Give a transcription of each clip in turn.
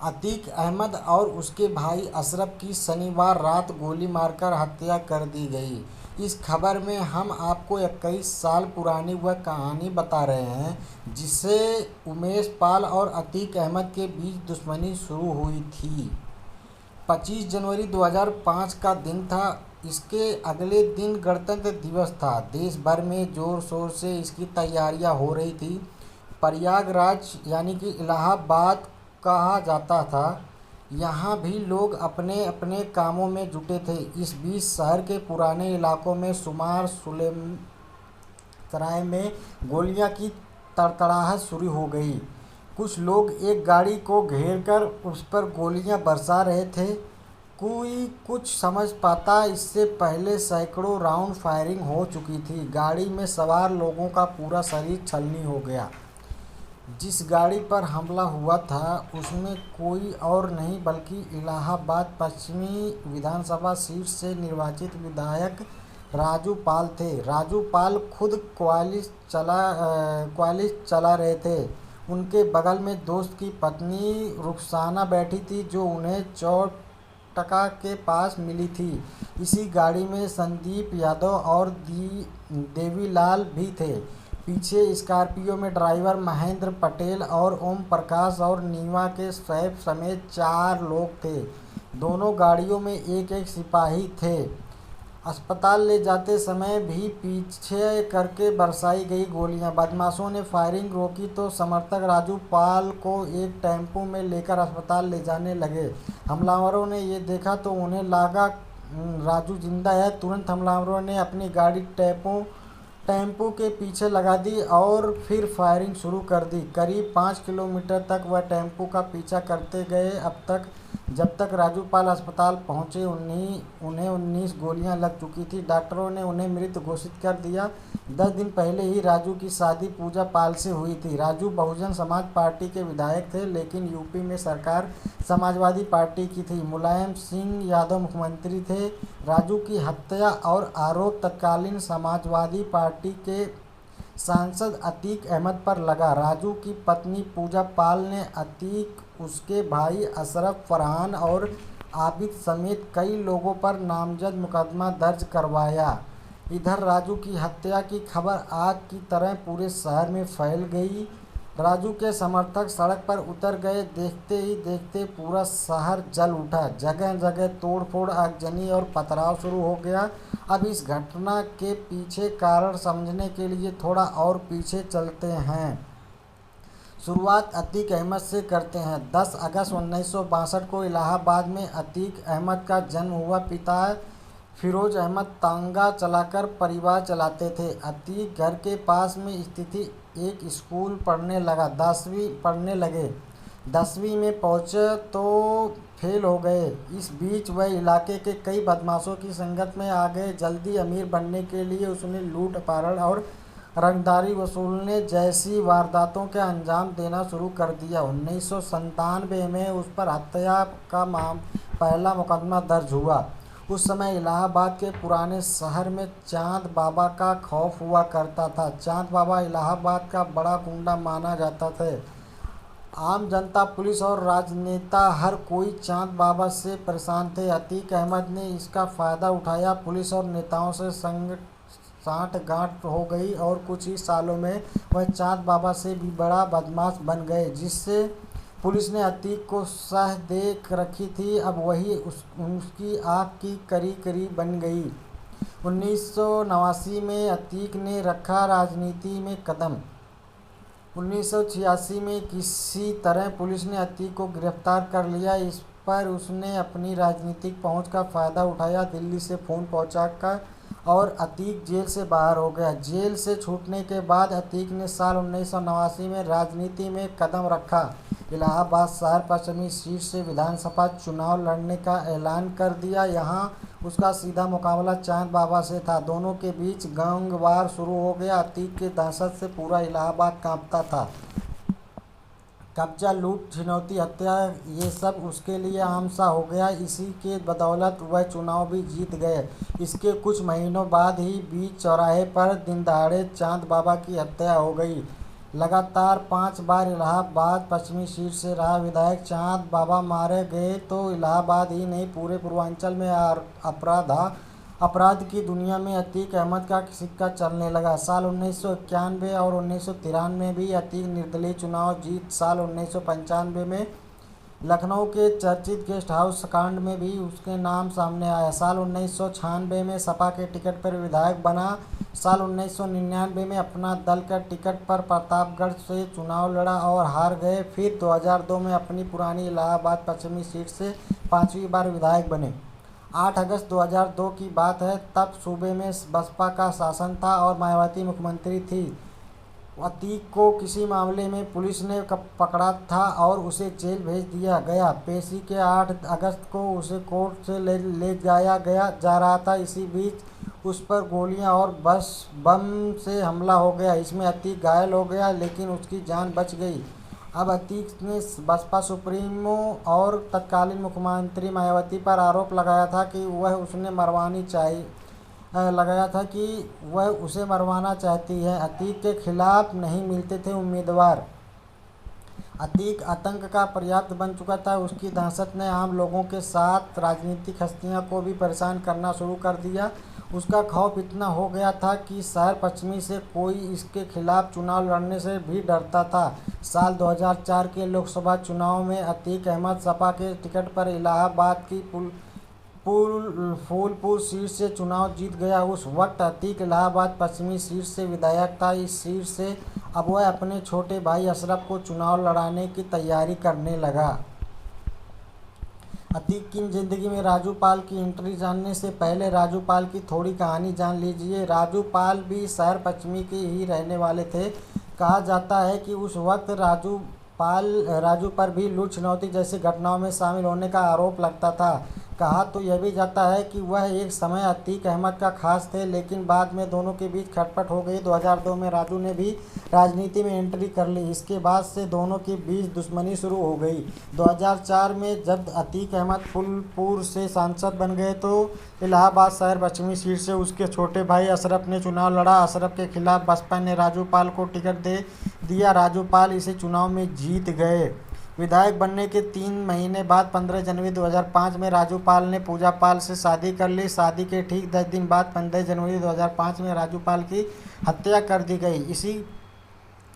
अतीक अहमद और उसके भाई अशरफ की शनिवार रात गोली मारकर हत्या कर दी गई। इस खबर में हम आपको 21 साल पुरानी वह कहानी बता रहे हैं जिससे उमेश पाल और अतीक अहमद के बीच दुश्मनी शुरू हुई थी। 25 जनवरी 2005 का दिन था। इसके अगले दिन गणतंत्र दिवस था। देश भर में जोर शोर से इसकी तैयारियां हो रही थी। प्रयागराज यानी कि इलाहाबाद कहा जाता था, यहाँ भी लोग अपने अपने कामों में जुटे थे। इस बीच शहर के पुराने इलाकों में शुमार सुलेम सराय में गोलियां की तड़तड़ाहट शुरू हो गई। कुछ लोग एक गाड़ी को घेरकर उस पर गोलियां बरसा रहे थे। कोई कुछ समझ पाता इससे पहले सैकड़ों राउंड फायरिंग हो चुकी थी। गाड़ी में सवार लोगों का पूरा शरीर छलनी हो गया। जिस गाड़ी पर हमला हुआ था उसमें कोई और नहीं बल्कि इलाहाबाद पश्चिमी विधानसभा सीट से निर्वाचित विधायक राजू पाल थे। राजू पाल खुद क्वालिस चला रहे थे। उनके बगल में दोस्त की पत्नी रुखसाना बैठी थी जो उन्हें चौटका के पास मिली थी। इसी गाड़ी में संदीप यादव और देवीलाल भी थे। पीछे स्कॉर्पियो में ड्राइवर महेंद्र पटेल और ओम प्रकाश और नीवा के सैफ समेत 4 लोग थे। दोनों गाड़ियों में एक एक सिपाही थे। अस्पताल ले जाते समय भी पीछे करके बरसाई गई गोलियां। बदमाशों ने फायरिंग रोकी तो समर्थक राजू पाल को एक टेम्पो में लेकर अस्पताल ले जाने लगे। हमलावरों ने ये देखा तो उन्हें लगा राजू जिंदा है। तुरंत हमलावरों ने अपनी गाड़ी टेम्पो के पीछे लगा दी और फिर फायरिंग शुरू कर दी। करीब 5 किलोमीटर तक वह टेम्पो का पीछा करते गए जब तक राजू पाल अस्पताल पहुंचे। उन्हें 19 गोलियां लग चुकी थी। डॉक्टरों ने उन्हें मृत घोषित कर दिया। 10 दिन पहले ही राजू की शादी पूजा पाल से हुई थी। राजू बहुजन समाज पार्टी के विधायक थे, लेकिन यूपी में सरकार समाजवादी पार्टी की थी। मुलायम सिंह यादव मुख्यमंत्री थे। राजू की हत्या और आरोप तत्कालीन समाजवादी पार्टी के सांसद अतीक अहमद पर लगा। राजू की पत्नी पूजा पाल ने अतीक, उसके भाई अशरफ, फरहान और आबिद समेत कई लोगों पर नामजद मुकदमा दर्ज करवाया। इधर राजू की हत्या की खबर आग की तरह पूरे शहर में फैल गई। राजू के समर्थक सड़क पर उतर गए। देखते ही देखते पूरा शहर जल उठा। जगह जगह तोड़फोड़, आगजनी और पथराव शुरू हो गया। अब इस घटना के पीछे कारण समझने के लिए थोड़ा और पीछे चलते हैं। शुरुआत अतीक अहमद से करते हैं। 10 अगस्त 1962 को इलाहाबाद में अतीक अहमद का जन्म हुआ। पिता फिरोज अहमद तांगा चलाकर परिवार चलाते थे। अतीक घर के पास में स्थित एक स्कूल पढ़ने लगे। 10वीं में पहुंचे तो फेल हो गए। इस बीच वह इलाके के कई बदमाशों की संगत में आ गए। जल्दी अमीर बनने के लिए उसने लूट, अपहरण और रंगदारी वसूलने जैसी वारदातों के अंजाम देना शुरू कर दिया। 1997 में उस पर हत्या का पहला मुकदमा दर्ज हुआ। उस समय इलाहाबाद के पुराने शहर में चांद बाबा का खौफ हुआ करता था। चांद बाबा इलाहाबाद का बड़ा गुंडा माना जाता था। आम जनता, पुलिस और राजनेता हर कोई चांद बाबा से परेशान थे। अतीक अहमद ने इसका फ़ायदा उठाया। पुलिस और नेताओं से सांठ-गांठ हो गई और कुछ ही सालों में वह चांद बाबा से भी बड़ा बदमाश बन गए, जिससे पुलिस ने अतीक को सह देख रखी थी। अब वही उसकी आँख की करी बन गई। 1989 में अतीक ने रखा राजनीति में कदम। 1986 में किसी तरह पुलिस ने अतीक को गिरफ्तार कर लिया। इस पर उसने अपनी राजनीतिक पहुंच का फ़ायदा उठाया। दिल्ली से फ़ोन पहुंचाकर और अतीक जेल से बाहर हो गया। जेल से छूटने के बाद अतीक ने साल 1989 में राजनीति में कदम रखा। इलाहाबाद शहर पश्चिमी सीट से विधानसभा चुनाव लड़ने का ऐलान कर दिया। यहाँ उसका सीधा मुकाबला चांद बाबा से था। दोनों के बीच गैंगवार शुरू हो गया। अतीक के दहशत से पूरा इलाहाबाद कांपता था। कब्जा, लूट, छिनौती, हत्या, ये सब उसके लिए आम सा हो गया। इसी के बदौलत वह चुनाव भी जीत गए। इसके कुछ महीनों बाद ही बीच चौराहे पर दिनदहाड़े चांद बाबा की हत्या हो गई। लगातार 5 बार इलाहाबाद पश्चिमी सीट से रहा विधायक चांद बाबा मारे गए तो इलाहाबाद ही नहीं पूरे पूर्वांचल में अपराध की दुनिया में अतीक अहमद का सिक्का चलने लगा। साल 1991 और 1993 में भी अतीक निर्दलीय चुनाव जीत। साल 1995 में लखनऊ के चर्चित गेस्ट हाउस कांड में भी उसके नाम सामने आया। साल 1996 में सपा के टिकट पर विधायक बना। साल 1999 में अपना दल का टिकट पर प्रतापगढ़ से चुनाव लड़ा और हार गए। फिर 2002 में अपनी पुरानी इलाहाबाद पश्चिमी सीट से 5वीं बार विधायक बने। 8 अगस्त 2002 की बात है, तब सूबे में बसपा का शासन था और मायावती मुख्यमंत्री थी। अतीक को किसी मामले में पुलिस ने पकड़ा था और उसे जेल भेज दिया गया। पेशी के 8 अगस्त को उसे कोर्ट से ले जाया जा रहा था। इसी बीच उस पर गोलियां और बम से हमला हो गया। इसमें अतीक घायल हो गया लेकिन उसकी जान बच गई। अब अतीक ने बसपा सुप्रीमो और तत्कालीन मुख्यमंत्री मायावती पर आरोप लगाया था कि वह उसे मरवाना चाहती है। अतीक के खिलाफ नहीं मिलते थे उम्मीदवार। अतीक आतंक का पर्याप्त बन चुका था। उसकी दहशत ने आम लोगों के साथ राजनीतिक हस्तियों को भी परेशान करना शुरू कर दिया। उसका खौफ इतना हो गया था कि शहर पश्चिमी से कोई इसके खिलाफ चुनाव लड़ने से भी डरता था। साल 2004 के लोकसभा चुनाव में अतीक अहमद सपा के टिकट पर इलाहाबाद की फूलपुर सीट से चुनाव जीत गया। उस वक्त अतीक इलाहाबाद पश्चिमी सीट से विधायक था। इस सीट से अब वह अपने छोटे भाई अशरफ को चुनाव लड़ाने की तैयारी करने लगा। अतीक की जिंदगी में राजू पाल की एंट्री जानने से पहले राजू पाल की थोड़ी कहानी जान लीजिए। राजू पाल भी शहर पश्चिमी के ही रहने वाले थे। कहा जाता है कि उस वक्त राजू पर भी लूट छिनौती जैसी घटनाओं में शामिल होने का आरोप लगता था। कहा तो यह भी जाता है कि वह एक समय अतीक अहमद का खास थे, लेकिन बाद में दोनों के बीच खटपट हो गई। 2002 में राजू ने भी राजनीति में एंट्री कर ली। इसके बाद से दोनों के बीच दुश्मनी शुरू हो गई। 2004 में जब अतीक अहमद फूलपुर से सांसद बन गए तो इलाहाबाद शहर पश्चिमी सीट से उसके छोटे भाई अशरफ ने चुनाव लड़ा। अशरफ के खिलाफ बसपा ने राजू पाल को टिकट दे दिया। राजू पाल इसे चुनाव में जीत गए। विधायक बनने के 3 महीने बाद 15 जनवरी 2005 में राजू पाल ने पूजा पाल से शादी कर ली। शादी के ठीक 10 दिन बाद 15 जनवरी 2005 में राजू पाल की हत्या कर दी गई।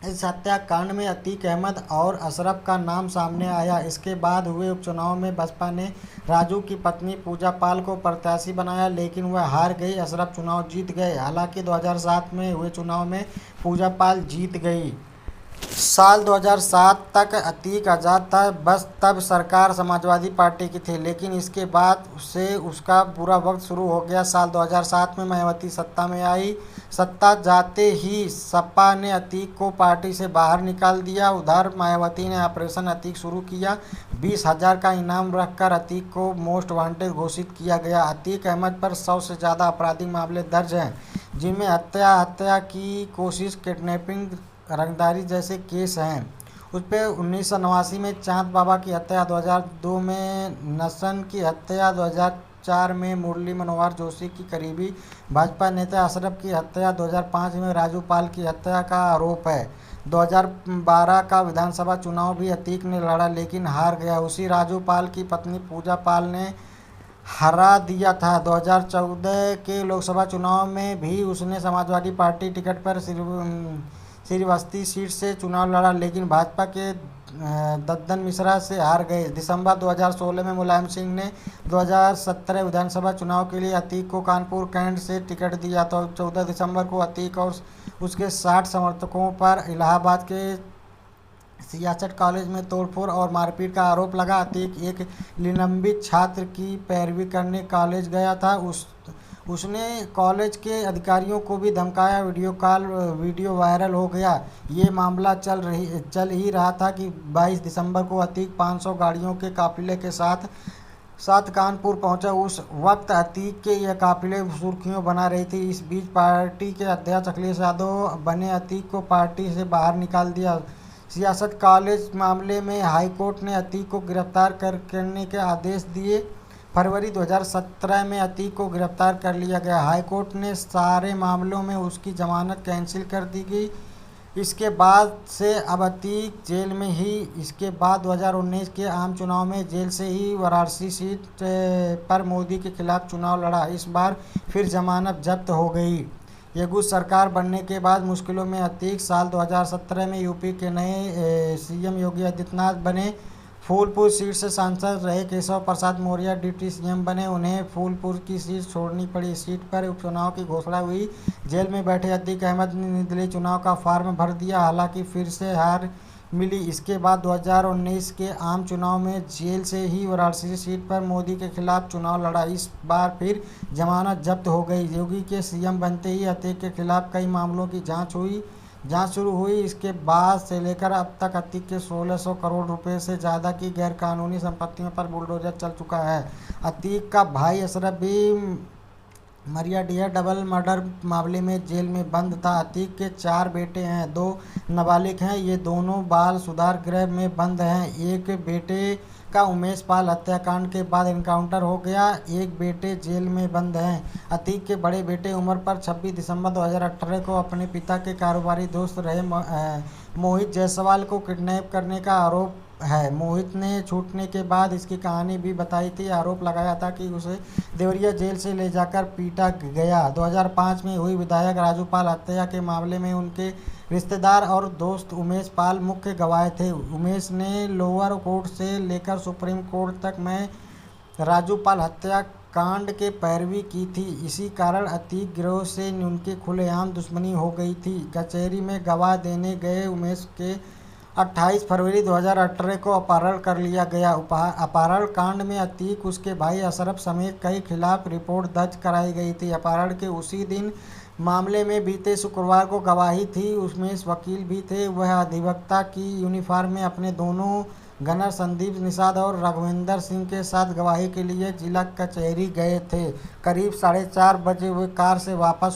इस हत्याकांड में अतीक अहमद और अशरफ का नाम सामने आया। इसके बाद हुए उपचुनाव में बसपा ने राजू की पत्नी पूजा पाल को प्रत्याशी बनाया, लेकिन वह हार गई। अशरफ चुनाव जीत गए। हालांकि 2007 में हुए चुनाव में पूजा पाल जीत गई। साल 2007 तक अतीक आज़ाद था, बस तब सरकार समाजवादी पार्टी की थी, लेकिन इसके बाद से उसका बुरा वक्त शुरू हो गया। साल 2007 में मायावती सत्ता में आई। सत्ता जाते ही सपा ने अतीक को पार्टी से बाहर निकाल दिया। उधर मायावती ने ऑपरेशन अतीक शुरू किया। 20,000 का इनाम रखकर अतीक को मोस्ट वांटेड घोषित किया गया। अतीक अहमद पर 100 से ज़्यादा आपराधिक मामले दर्ज हैं, जिनमें हत्या की कोशिश, किडनैपिंग, रंगदारी जैसे केस हैं। उस पर 1989 में चांद बाबा की हत्या, 2002 में नसन की हत्या, 2004 में मुरली मनोहर जोशी की करीबी भाजपा नेता अशरफ की हत्या, 2005 में राजू पाल की हत्या का आरोप है। 2012 का विधानसभा चुनाव भी अतीक ने लड़ा लेकिन हार गया। उसी राजू पाल की पत्नी पूजा पाल ने हरा दिया था। 2014 के लोकसभा चुनाव में भी उसने समाजवादी पार्टी टिकट पर श्रीवस्ती सीट से चुनाव लड़ा, लेकिन भाजपा के दद्दन मिश्रा से हार गए। दिसंबर 2016 में मुलायम सिंह ने 2017 विधानसभा चुनाव के लिए अतीक को कानपुर कैंट से टिकट दिया। तो 14 दिसंबर को अतीक और उसके 60 समर्थकों पर इलाहाबाद के सियासत कॉलेज में तोड़फोड़ और मारपीट का आरोप लगा। अतीक एक निलंबित छात्र की पैरवी करने कॉलेज गया था। उसने कॉलेज के अधिकारियों को भी धमकाया। वीडियो वायरल हो गया। ये मामला चल ही रहा था कि 22 दिसंबर को अतीक 500 गाड़ियों के काफिले के साथ कानपुर पहुंचा। उस वक्त अतीक के यह काफिले सुर्खियों बना रही थी। इस बीच पार्टी के अध्यक्ष अखिलेश यादव बने अतीक को पार्टी से बाहर निकाल दिया। सियासत कॉलेज मामले में हाईकोर्ट ने अतीक को गिरफ्तार करने के आदेश दिए। फरवरी 2017 में अतीक को गिरफ्तार कर लिया गया। हाईकोर्ट ने सारे मामलों में उसकी जमानत कैंसिल कर दी गई। इसके बाद से अब अतीक जेल में ही। इसके बाद 2019 के आम चुनाव में जेल से ही वाराणसी सीट पर मोदी के खिलाफ चुनाव लड़ा। इस बार फिर जमानत जब्त हो गई। येगू सरकार बनने के बाद मुश्किलों में अतीक साल 2017 में यूपी के नए सीएम योगी आदित्यनाथ बने। फूलपुर सीट से सांसद रहे केशव प्रसाद मौर्य डिप्टी सीएम बने। उन्हें फूलपुर की सीट छोड़नी पड़ी। इस सीट पर उपचुनाव की घोषणा हुई। जेल में बैठे अतीक अहमद ने निर्दलीय चुनाव का फॉर्म भर दिया, हालांकि फिर से हार मिली। इसके बाद 2019 के आम चुनाव में जेल से ही वाराणसी सीट पर मोदी के खिलाफ चुनाव लड़ा। इस बार फिर जमानत जब्त हो गई। योगी के सीएम बनते ही अतीक के खिलाफ कई मामलों की जांच शुरू हुई। इसके बाद से लेकर अब तक अतीक के 1600 करोड़ रुपए से ज़्यादा की गैरकानूनी संपत्तियों पर बुलडोजर चल चुका है। अतीक का भाई अशरफ भी मरियाडिया डबल मर्डर मामले में जेल में बंद था। अतीक के 4 बेटे हैं, 2 नाबालिग हैं। ये दोनों बाल सुधार गृह में बंद हैं। एक बेटे का उमेश पाल हत्याकांड के बाद एनकाउंटर हो गया। एक बेटे जेल में बंद हैं। अतीक के बड़े बेटे उमर पर 26 दिसंबर 2018 को अपने पिता के कारोबारी दोस्त रहे मोहित जायसवाल को किडनैप करने का आरोप है। मोहित ने छूटने के बाद इसकी कहानी भी बताई थी। आरोप लगाया था कि उसे देवरिया जेल से ले जाकर पीटा गया। 2005 में हुई विधायक राजू पाल हत्या के मामले में उनके रिश्तेदार और दोस्त उमेश पाल मुख्य गवाह थे। उमेश ने लोअर कोर्ट से लेकर सुप्रीम कोर्ट तक में राजू पाल हत्या कांड के पैरवी की थी। इसी कारण अतीक गिरोह से उनकी खुलेआम दुश्मनी हो गई थी। कचहरी में गवाह देने गए उमेश के 28 फरवरी 2018 को अपहरण कर लिया गया। अपहरण कांड में अतीक, उसके भाई अशरफ समेत कई खिलाफ रिपोर्ट दर्ज कराई गई थी। अपहरण के उसी दिन मामले में बीते शुक्रवार को गवाही थी। उसमें वकील भी थे। वह अधिवक्ता की यूनिफॉर्म में अपने दोनों गनर संदीप निषाद और राघवेंद्र सिंह के साथ गवाही के लिए जिला कचहरी गए थे। करीब 4:30 बजे वे कार से वापस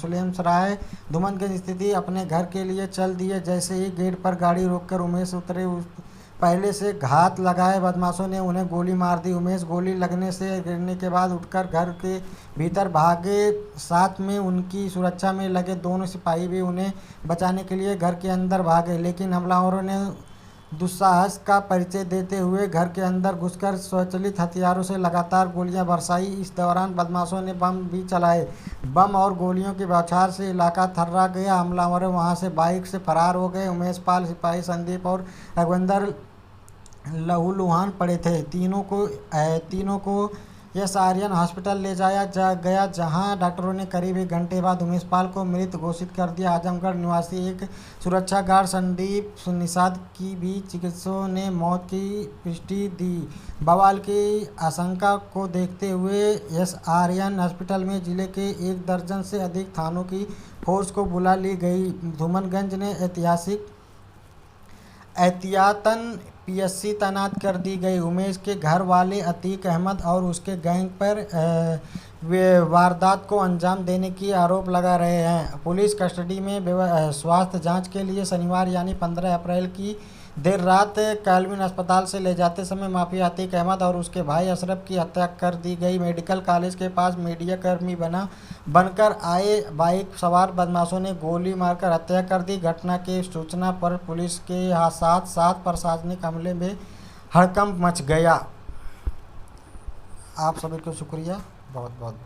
सुलेमसराय धूमनगंज स्थित अपने घर के लिए चल दिए। जैसे ही गेट पर गाड़ी रोककर उमेश उतरे, पहले से घात लगाए बदमाशों ने उन्हें गोली मार दी। उमेश गोली लगने से गिरने के बाद उठकर घर के भीतर भागे। साथ में उनकी सुरक्षा में लगे दोनों सिपाही भी उन्हें बचाने के लिए घर के अंदर भागे, लेकिन हमलावरों ने दुस्साहस का परिचय देते हुए घर के अंदर घुसकर स्वचालित हथियारों से लगातार गोलियां बरसाई। इस दौरान बदमाशों ने बम भी चलाए। बम और गोलियों की बौछार से इलाका थर्रा गया। हमलावर वहां से बाइक से फरार हो गए। उमेश पाल, सिपाही संदीप और रघुवेंद्र लहूलुहान पड़े थे। तीनों को एस आर्यन हॉस्पिटल ले जाया गया, जहां डॉक्टरों ने करीब 1 घंटे बाद उमेश पाल को मृत घोषित कर दिया। आजमगढ़ निवासी एक सुरक्षा गार्ड संदीप निषाद की भी चिकित्सकों ने मौत की पुष्टि दी। बवाल की आशंका को देखते हुए एस आर्यन हॉस्पिटल में जिले के 1 दर्जन से अधिक थानों की फोर्स को बुला ली गई। धूमनगंज ने एहतियातन पीएससी तैनात कर दी गई। उमेश के घर वाले अतीक अहमद और उसके गैंग पर वारदात को अंजाम देने की आरोप लगा रहे हैं। पुलिस कस्टडी में स्वास्थ्य जांच के लिए शनिवार यानी 15 अप्रैल की देर रात कैलविन अस्पताल से ले जाते समय माफिया अतीक अहमद और उसके भाई अशरफ की हत्या कर दी गई। मेडिकल कॉलेज के पास मीडिया कर्मी बनकर आए बाइक सवार बदमाशों ने गोली मारकर हत्या कर दी। घटना की सूचना पर पुलिस के साथ साथ प्रशासनिक अमले में हड़कंप मच गया। आप सभी को शुक्रिया, बहुत बहुत।